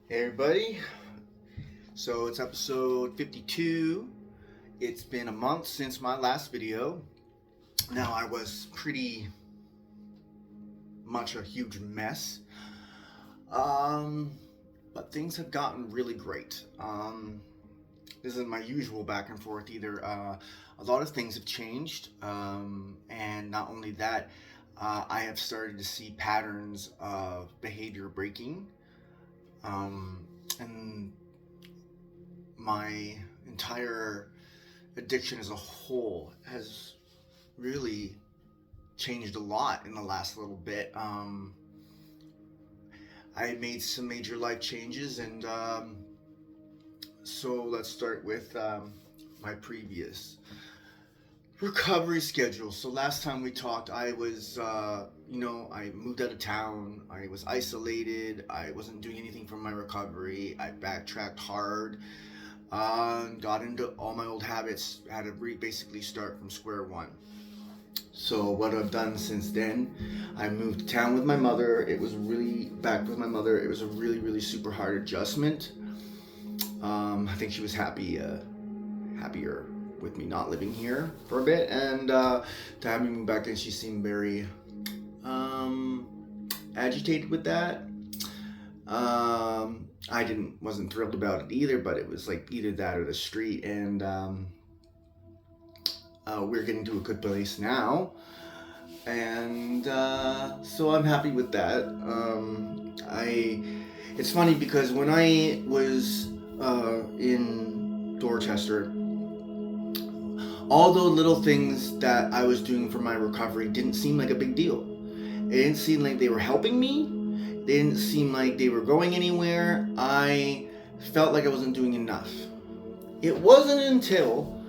Hey everybody, so it's episode 52. It's been a month since my last video. Now I was pretty much a huge mess, um, but things have gotten really great. This isn't my usual back and forth either. A lot of things have changed, and not only that, I have started to see patterns of behavior breaking, um, and my entire addiction as a whole has really changed a lot in the last little bit. I made some major life changes, and so let's start with my previous recovery schedule. So last time we talked, I was, I moved out of town. I was isolated. I wasn't doing anything for my recovery. I backtracked hard. Got into all my old habits, had to basically start from square one. So what I've done since then, I moved to town with my mother. It was really back with my mother. It was a really, really super hard adjustment. I think she was happier with me not living here for a bit, and to have me move back then, she seemed very agitated with that. I wasn't thrilled about it either, but it was like either that or the street, and we're getting to a good place now, and so I'm happy with that. It's funny because when I was in Dorchester, all the little things that I was doing for my recovery didn't seem like a big deal. It didn't seem like they were helping me. They didn't seem like they were going anywhere. I felt like I wasn't doing enough. It wasn't until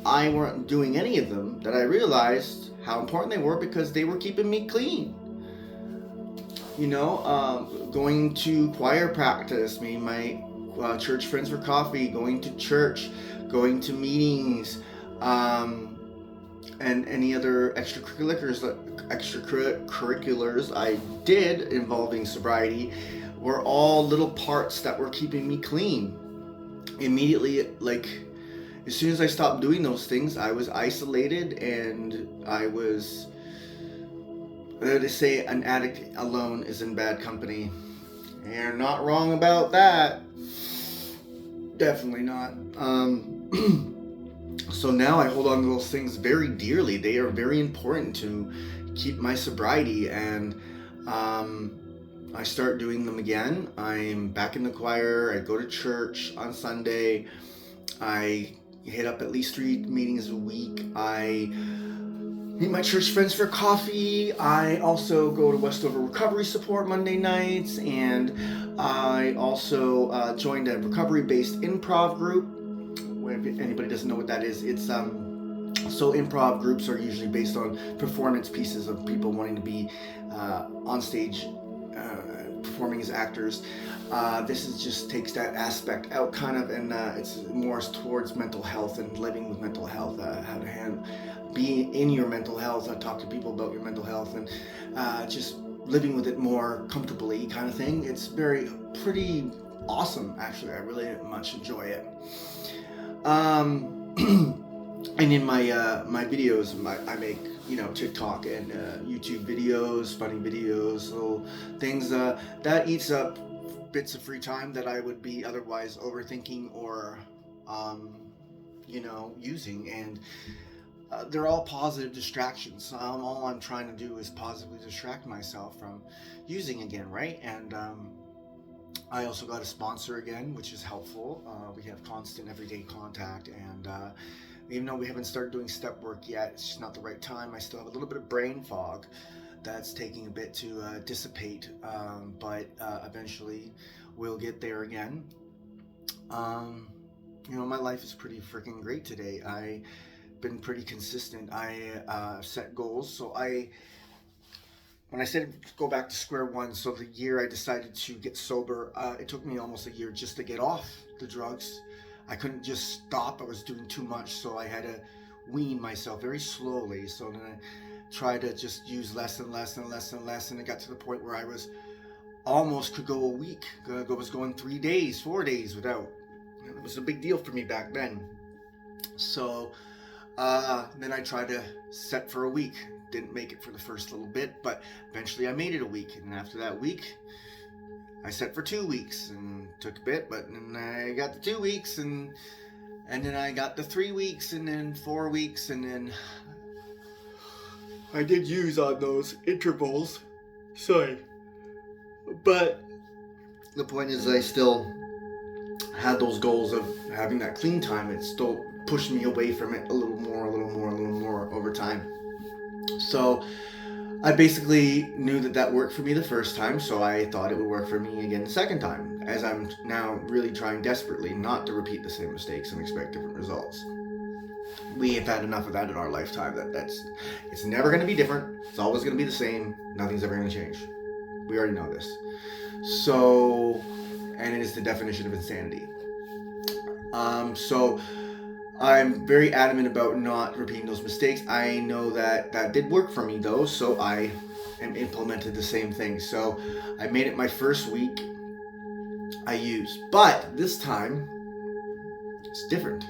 I weren't doing any of them that I realized how important they were, because they were keeping me clean. Going to choir practice, meeting my church friends for coffee, going to church, going to meetings, and any other extracurriculars I did involving sobriety were all little parts that were keeping me clean. Immediately, like as soon as I stopped doing those things, I was isolated, and I was. They say an addict alone is in bad company. You're not wrong about that. Definitely not. So now I hold on to those things very dearly. They are very important to keep my sobriety, and I start doing them again. I'm back in the choir. I go to church on Sunday. I hit up at least 3 meetings a week. I meet my church friends for coffee. I also go to Westover Recovery Support Monday nights, and I also joined a recovery-based improv group. If anybody doesn't know what that is, it's so improv groups are usually based on performance pieces of people wanting to be on stage performing as actors. This is just takes that aspect out kind of, and it's more towards mental health and living with mental health, how to be in your mental health, talk to people about your mental health, and just living with it more comfortably kind of thing. It's pretty awesome, actually. I really much enjoy it. And in my videos, I make TikTok and YouTube videos, funny videos, so things that eats up bits of free time that I would be otherwise overthinking or using, and they're all positive distractions. All I'm trying to do is positively distract myself from using again, right? And I also got a sponsor again, which is helpful. We have constant everyday contact, and even though we haven't started doing step work yet, it's just not the right time. I still have a little bit of brain fog that's taking a bit to dissipate, but eventually we'll get there again. My life is pretty freaking great today. I've been pretty consistent. I set goals, so when I said go back to square one, so the year I decided to get sober, it took me almost a year just to get off the drugs. I couldn't just stop. I was doing too much, so I had to wean myself very slowly. So then I tried to just use less and less and less and less, and it got to the point where I was almost could go a week. I was going 3 days, 4 days without. It was a big deal for me back then. So then I tried to set for a week. Didn't make it for the first little bit, but eventually I made it a week. And after that week, I set for 2 weeks and took a bit, but then I got the 2 weeks, and then I got the 3 weeks, and then 4 weeks, and then I did use on those intervals. Sorry. But the point is, I still had those goals of having that clean time. It still pushed me away from it a little more over time. So I basically knew that worked for me the first time, so I thought it would work for me again the second time, as I'm now really trying desperately not to repeat the same mistakes and expect different results. We have had enough of that in our lifetime. It's never going to be different. It's always going to be the same. Nothing's ever going to change. We already know this. So, and it is the definition of insanity. So I'm very adamant about not repeating those mistakes. I know that did work for me though, so I implemented the same thing. So I made it my first week. I used, but this time it's different.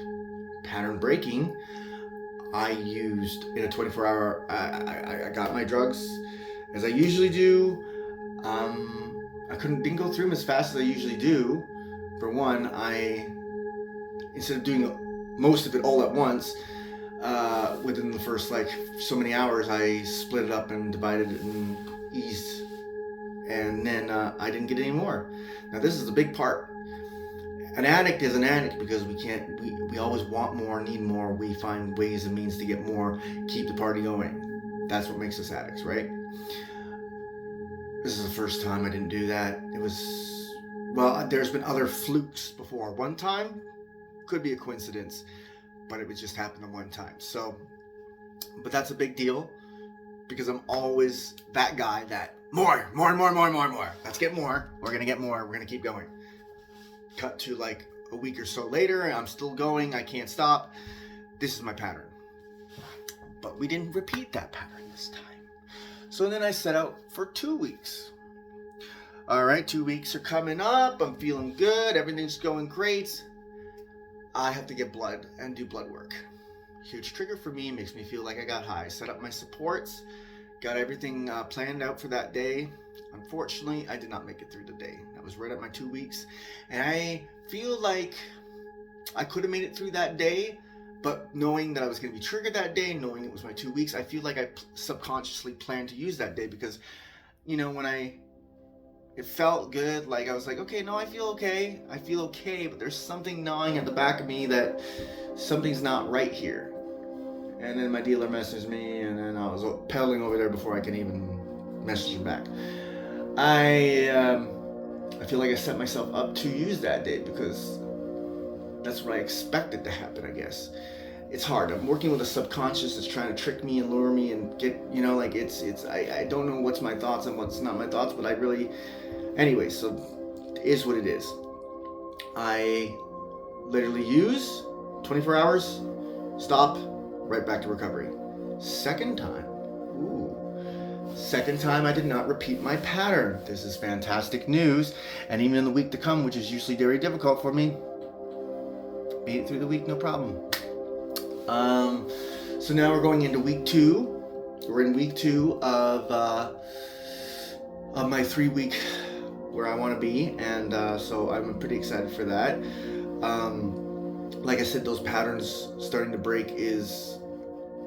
Pattern breaking. I used in a 24-hour. I got my drugs as I usually do. I didn't go through them as fast as I usually do. For one, instead of doing most of it all at once, within the first so many hours, I split it up and divided it and eased, and then I didn't get any more. Now this is the big part. An addict is an addict because we always want more, need more. We find ways and means to get more, keep the party going. That's what makes us addicts, right? This is the first time I didn't do that. There's been other flukes before. One time, could be a coincidence, but it would just happen the one time. So, but that's a big deal because I'm always that guy that more. Let's get more. We're going to get more. We're going to keep going. Cut to a week or so later, and I'm still going. I can't stop. This is my pattern. But we didn't repeat that pattern this time. So then I set out for 2 weeks. All right, 2 weeks are coming up. I'm feeling good. Everything's going great. I have to get blood and do blood work. Huge trigger for me. Makes me feel like I got high. Set up my supports. Got everything planned out for that day. Unfortunately, I did not make it through the day. I was right at my 2 weeks. And I feel like I could have made it through that day. But knowing that I was going to be triggered that day, knowing it was my 2 weeks, I feel like I subconsciously planned to use that day because, when it felt good, I was like, okay, no, I feel okay, but there's something gnawing at the back of me that something's not right here. And then my dealer messaged me, and then I was pedaling over there before I can even message him back. I feel like I set myself up to use that day because that's what I expected to happen, I guess. It's hard. I'm working with a subconscious that's trying to trick me and lure me and get, I don't know what's my thoughts and what's not my thoughts, but anyway, so it is what it is. I literally use 24 hours, stop, right back to recovery. Second time I did not repeat my pattern. This is fantastic news. And even in the week to come, which is usually very difficult for me, made it through the week, no problem. So now we're going into week 2. We're in week 2 of my 3-week where I want to be, and so I'm pretty excited for that. Like I said, those patterns starting to break is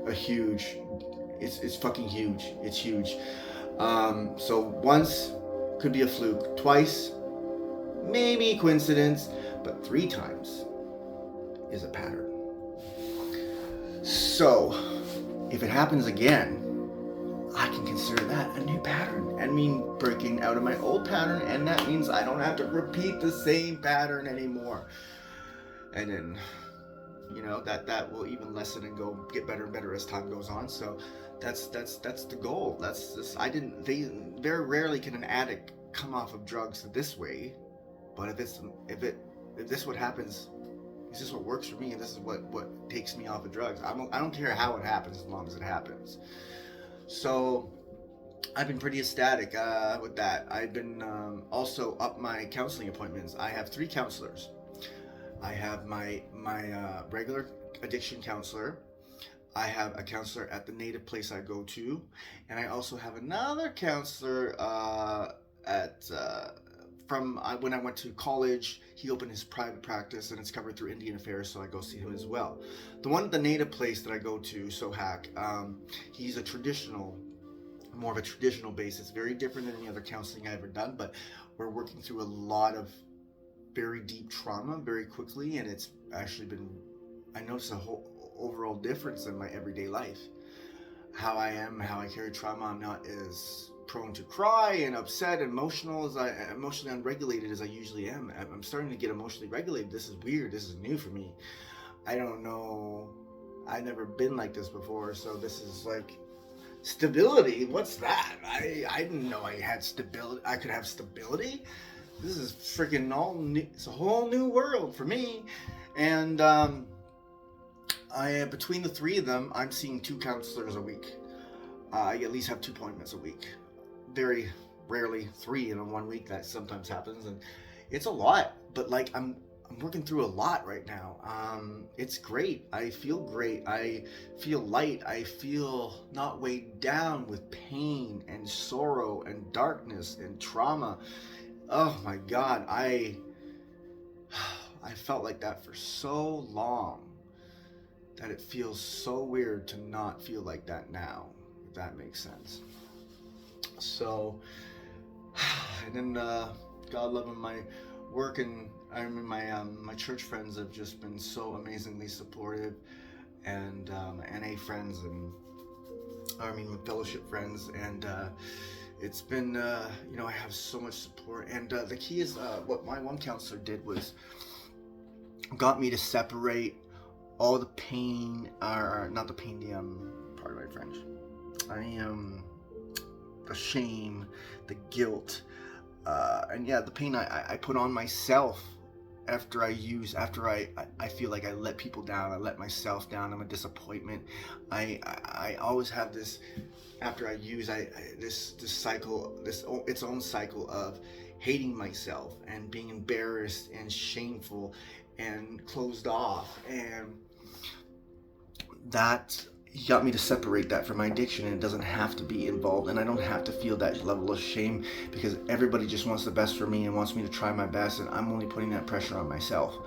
it's fucking huge. It's huge. So once could be a fluke, twice maybe coincidence, but 3 times is a pattern. So if it happens again, I can consider that a new pattern and mean breaking out of my old pattern, and that means I don't have to repeat the same pattern anymore. And then that will even lessen and get better and better as time goes on. So that's the goal. Very rarely can an addict come off of drugs this way, but if this what happens, is this what works for me, and this is what takes me off of drugs. I don't care how it happens as long as it happens. So I've been pretty ecstatic with that. I've been also up my counseling appointments. I have 3 counselors. I have my regular addiction counselor. I have a counselor at the native place I go to, and I also have another counselor at from when I went to college. He opened his private practice, and it's covered through Indian Affairs, so I go see him as well. The one at the native place that I go to, Sohack, he's a traditional, more of a traditional basis, very different than any other counseling I've ever done, but we're working through a lot of very deep trauma very quickly, and it's actually been, I notice a whole overall difference in my everyday life. How I am, how I carry trauma. I'm not as prone to cry and upset, emotionally unregulated as I usually am. I'm starting to get emotionally regulated. This is weird. This is new for me. I don't know. I've never been like this before, so this is like stability. What's that? I didn't know I had stability. I could have stability. This is freaking all new. It's a whole new world for me, and I between the 3 of them, I'm seeing 2 counselors a week. I at least have 2 appointments a week. Very rarely 3 in one week. That sometimes happens, and it's a lot. But like I'm working through a lot right now. It's great. I feel great. I feel light. I feel not weighed down with pain and sorrow and darkness and trauma. Oh my God, I felt like that for so long that it feels so weird to not feel like that now, if that makes sense. So, and then God loving my work, and I mean my church friends have just been so amazingly supportive, and NA friends, and I mean fellowship friends, and it's been I have so much support, and the key is what my one counselor did was got me to separate all the pain, or not the pain, the pardon my French, the shame, the guilt, and yeah, the pain I put on myself after I feel like I let people down, I let myself down, I'm a disappointment. I always have this, after I use, this cycle, its own cycle of hating myself and being embarrassed and shameful and closed off, and that got me to separate that from my addiction, and it doesn't have to be involved, and I don't have to feel that level of shame, because everybody just wants the best for me and wants me to try my best, and I'm only putting that pressure on myself.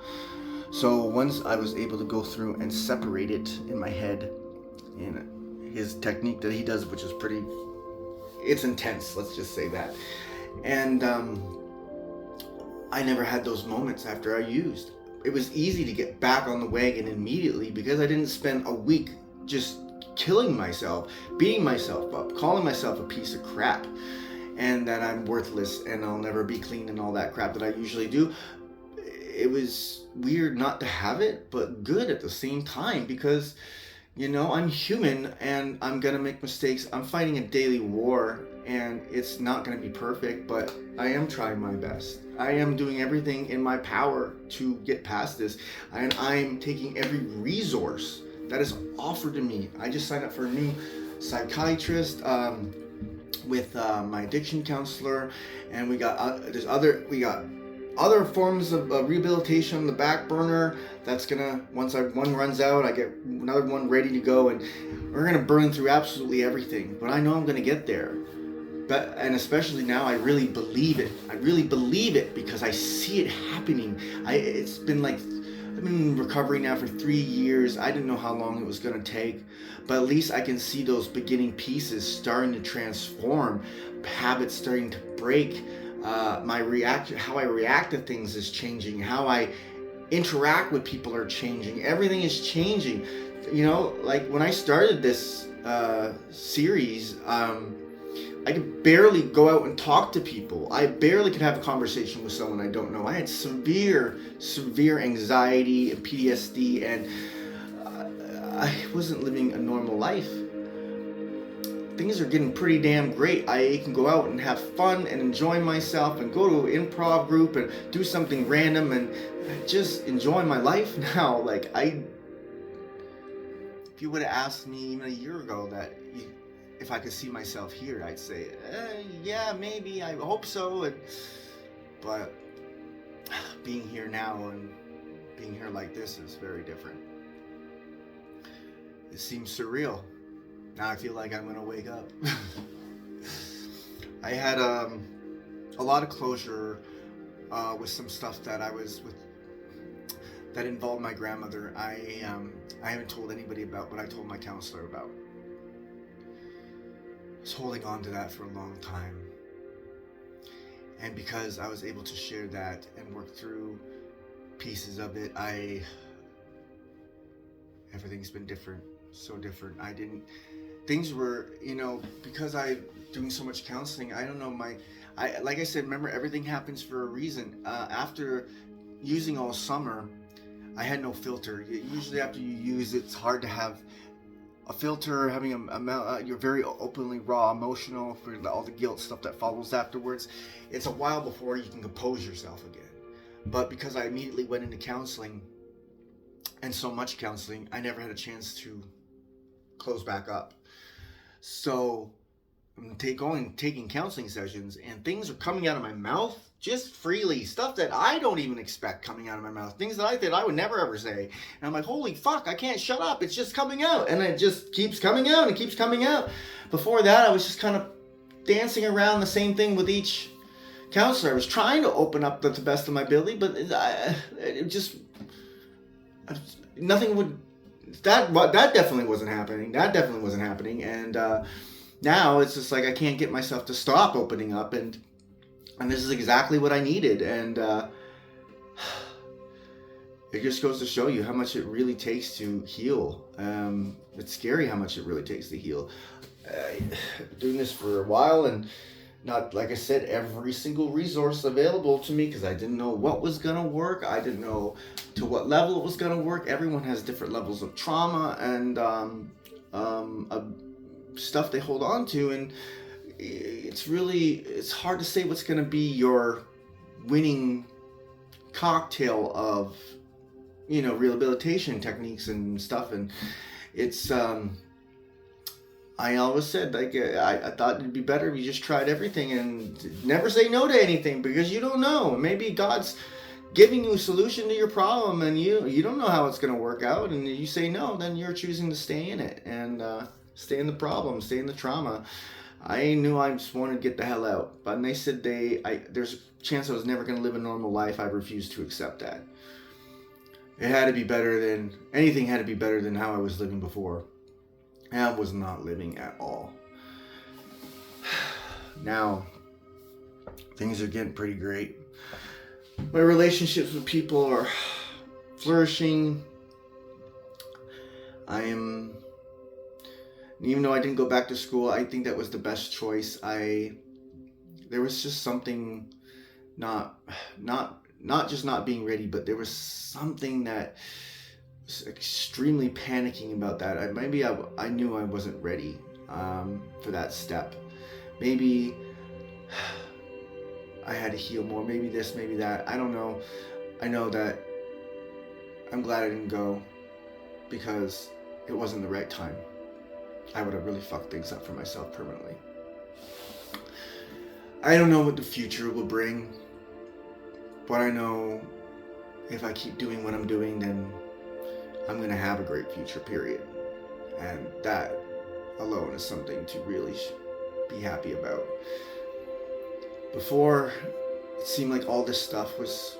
So once I was able to go through and separate it in my head, in his technique that he does, which is it's intense, let's just say that, and I never had those moments after I used. It was easy to get back on the wagon immediately, because I didn't spend a week just killing myself, beating myself up, calling myself a piece of crap, and that I'm worthless and I'll never be clean and all that crap that I usually do. It was weird not to have it, but good at the same time, because I'm human and I'm gonna make mistakes. I'm fighting a daily war, and it's not gonna be perfect, but I am trying my best. I am doing everything in my power to get past this, and I'm taking every resource that is offered to me. I just signed up for a new psychiatrist with my addiction counselor, and we got other forms of rehabilitation on the back burner. That's gonna, once one runs out, I get another one ready to go, and we're gonna burn through absolutely everything. But I know I'm gonna get there. And especially now, I really believe it. I really believe it because I see it happening. It's been like, I've been in recovery now for 3 years. I didn't know how long it was gonna take, but at least I can see those beginning pieces starting to transform, habits starting to break. How I react to things is changing. How I interact with people are changing. Everything is changing. Like when I started this series, I could barely go out and talk to people. I barely could have a conversation with someone I don't know. I had severe anxiety and PTSD, and I wasn't living a normal life. Things are getting pretty damn great. I can go out and have fun and enjoy myself and go to an improv group and do something random and just enjoy my life now. Like if you would have asked me even a year ago that if I could see myself here, I'd say, yeah, maybe, I hope so. But being here now and being here like this is very different. It seems surreal. Now I feel like I'm gonna wake up. I had a lot of closure with some stuff that I was with that involved my grandmother. I haven't told anybody about what I told my counselor about. I was holding on to that for a long time. And because I was able to share that and work through pieces of it, everything's been different, so different. Things were, because I doing so much counseling, I don't know, like I said, remember, everything happens for a reason. After using all summer, I had no filter. Usually after you use, it's hard to have a filter, having you're very openly raw, emotional for all the guilt stuff that follows afterwards. It's a while before you can compose yourself again. But because I immediately went into counseling, and so much counseling, I never had a chance to close back up. So I'm taking counseling sessions, and things are coming out of my mouth just freely, stuff that I don't even expect coming out of my mouth, things that I thought I would never ever say. And I'm like, holy fuck, I can't shut up, it's just coming out, and it just keeps coming out and keeps coming out. Before that, I was just kind of dancing around the same thing with each counselor. I was trying to open up to the best of my ability, but nothing would. That definitely wasn't happening. And now it's just like I can't get myself to stop opening up, and this is exactly what I needed. And it just goes to show you how much it really takes to heal. It's scary how much it really takes to heal. I've been doing this for a while, and not, like I said, every single resource available to me, because I didn't know what was going to work. I didn't know to what level it was going to work. Everyone has different levels of trauma and stuff they hold on to, and it's hard to say what's going to be your winning cocktail of rehabilitation techniques and stuff. And it's I always said, like, I thought it'd be better if you just tried everything and never say no to anything, because you don't know. Maybe God's giving you a solution to your problem, and you don't know how it's going to work out, and you say no, then you're choosing to stay in it and stay in the problem, stay in the trauma. I knew I just wanted to get the hell out, but when they said there's a chance I was never going to live a normal life, I refused to accept that. Anything had to be better than how I was living before. And I was not living at all. Now, things are getting pretty great. My relationships with people are flourishing. Even though I didn't go back to school, I think that was the best choice. There was just something not just not being ready, but there was something that was extremely panicking about that. I knew I wasn't ready for that step. Maybe I had to heal more. Maybe this, maybe that. I don't know. I know that I'm glad I didn't go, because it wasn't the right time. I would have really fucked things up for myself permanently. I don't know what the future will bring, but I know if I keep doing what I'm doing, then I'm going to have a great future, period. And that alone is something to really be happy about. Before, it seemed like all this stuff was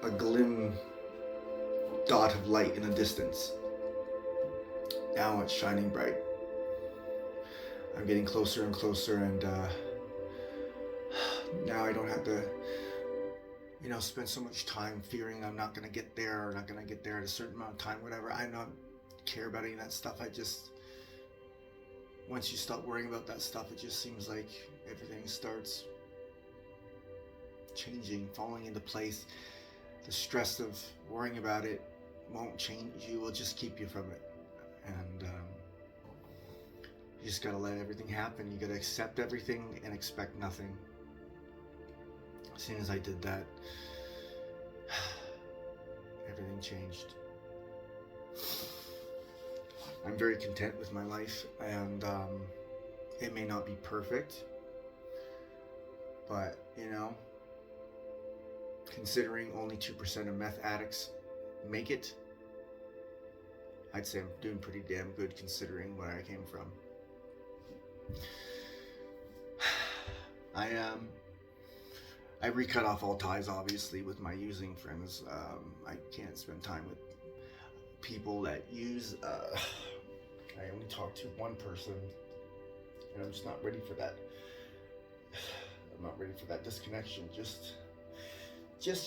a dot of light in the distance. Now it's shining bright. I'm getting closer and closer, and now I don't have to spend so much time fearing I'm not going to get there, or not going to get there at a certain amount of time, whatever. I don't care about any of that stuff. Once you stop worrying about that stuff, it just seems like everything starts changing, falling into place. The stress of worrying about it won't change you, will just keep you from it. And you just gotta let everything happen. You gotta accept everything and expect nothing. As soon as I did that, everything changed. I'm very content with my life, and It may not be perfect, but considering only 2% of meth addicts make it, I'd say I'm doing pretty damn good considering where I came from. I recut off all ties, obviously, with my using friends. I can't spend time with people that use. I only talk to one person, and I'm just not ready for that. I'm not ready for that disconnection just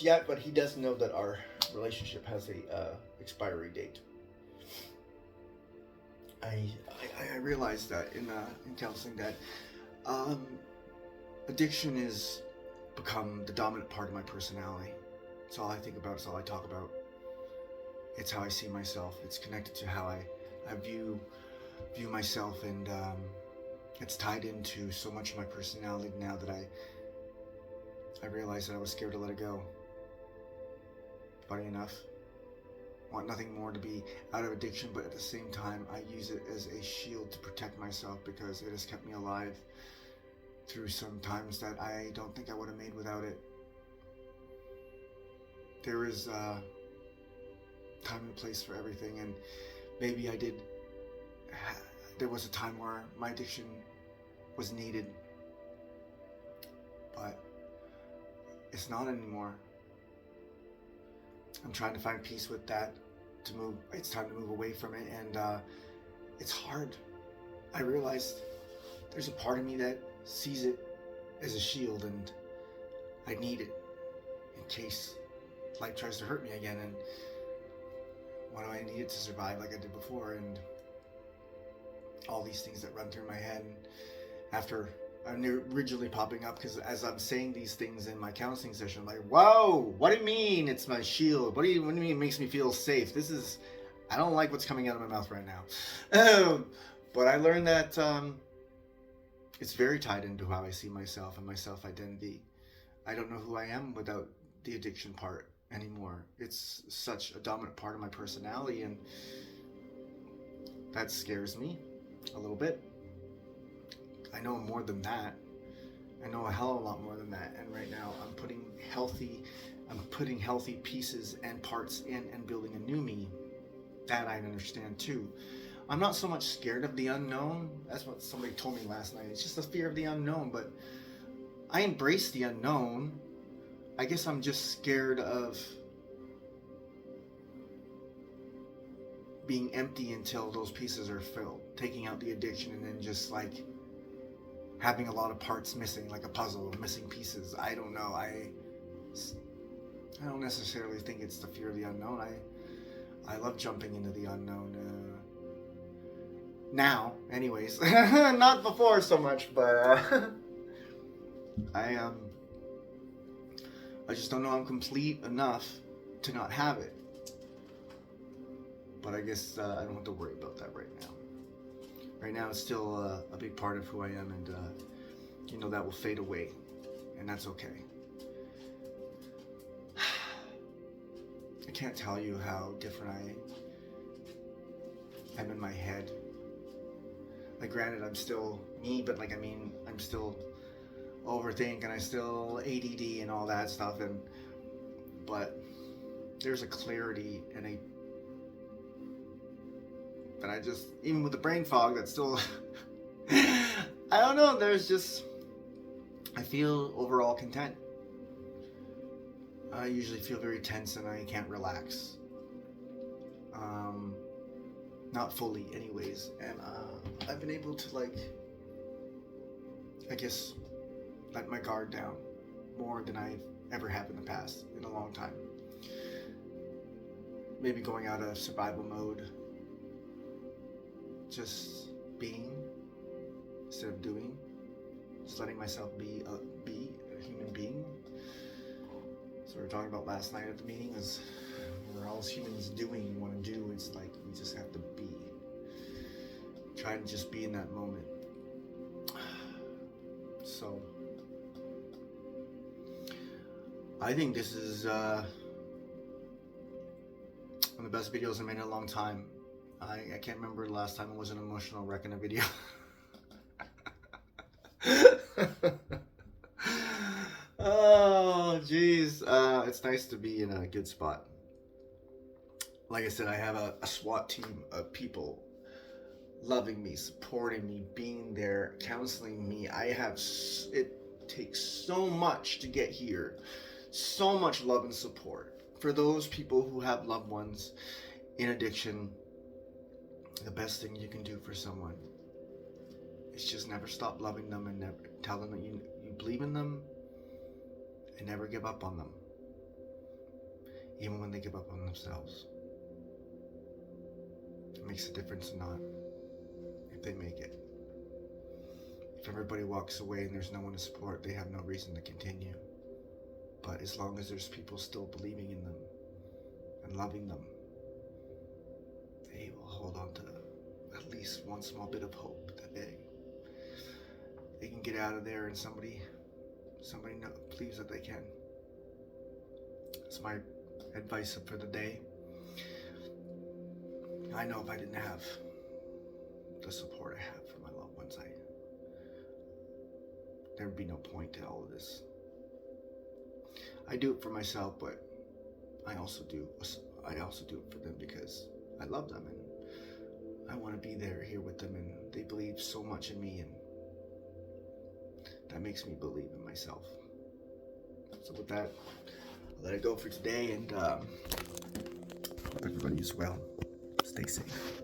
yet. But he does know that our relationship has a expiry date. I realized that in counseling that addiction is become the dominant part of my personality. It's all I think about. It's all I talk about. It's how I see myself. It's connected to how I view myself, and it's tied into so much of my personality now that I realized that I was scared to let it go. Funny enough, want nothing more to be out of addiction, but at the same time I use it as a shield to protect myself, because it has kept me alive through some times that I don't think I would have made without it. There is time and place for everything, and maybe there was a time where my addiction was needed, but it's not anymore. I'm trying to find peace with that, it's time to move away from it, and it's hard. I realized there's a part of me that sees it as a shield, and I need it in case life tries to hurt me again, and why do I need it to survive like I did before, and all these things that run through my head. And after originally popping up, because as I'm saying these things in my counseling session, I'm like, whoa, what do you mean it's my shield? What do you mean it makes me feel safe? I don't like what's coming out of my mouth right now. But I learned that it's very tied into how I see myself and my self-identity. I don't know who I am without the addiction part anymore. It's such a dominant part of my personality, and that scares me a little bit. I know more than that. I know a hell of a lot more than that. And right now I'm putting healthy pieces and parts in and building a new me. That I understand too. I'm not so much scared of the unknown. That's what somebody told me last night. It's just the fear of the unknown, but I embrace the unknown. I guess I'm just scared of being empty until those pieces are filled. Taking out the addiction and then just like having a lot of parts missing, like a puzzle of missing pieces. I don't know. I don't necessarily think it's the fear of the unknown. I love jumping into the unknown. Now, anyways. Not before so much, but I just don't know I'm complete enough to not have it. But I guess I don't have to worry about that right now. Right now it's still a big part of who I am, and that will fade away, and that's okay. I can't tell you how different I am in my head. Like, granted, I'm still me, but I'm still overthink, and I still ADD and all that stuff, but there's a clarity and but I just, even with the brain fog, that's still, I don't know, I feel overall content. I usually feel very tense and I can't relax. Not fully anyways, and I've been able to I guess, let my guard down more than I ever have in the past, in a long time. Maybe going out of survival mode, just being instead of doing, just letting myself be a human being. So we were talking about last night at the meeting is we're all humans doing, we want to do, it's like we just have to be. Try to just be in that moment. So I think this is one of the best videos I made in a long time. I can't remember the last time it was an emotional wreck in a video. Oh, geez. It's nice to be in a good spot. Like I said, I have a SWAT team of people loving me, supporting me, being there, counseling me. It takes so much to get here, so much love and support. For those people who have loved ones in addiction, the best thing you can do for someone is just never stop loving them and never tell them that you believe in them and never give up on them, even when they give up on themselves. It makes a difference or not if they make it. If everybody walks away and there's no one to support, they have no reason to continue. But as long as there's people still believing in them and loving them, they will hold on to at least one small bit of hope that they can get out of there and somebody believes that they can. That's my advice for the day. I know if I didn't have the support I have for my loved ones, there would be no point to all of this. I do it for myself, but I also do it for them because I love them and I want to be there here with them, and they believe so much in me, and that makes me believe in myself. So with that, I'll let it go for today, and hope everybody is well. Stay safe.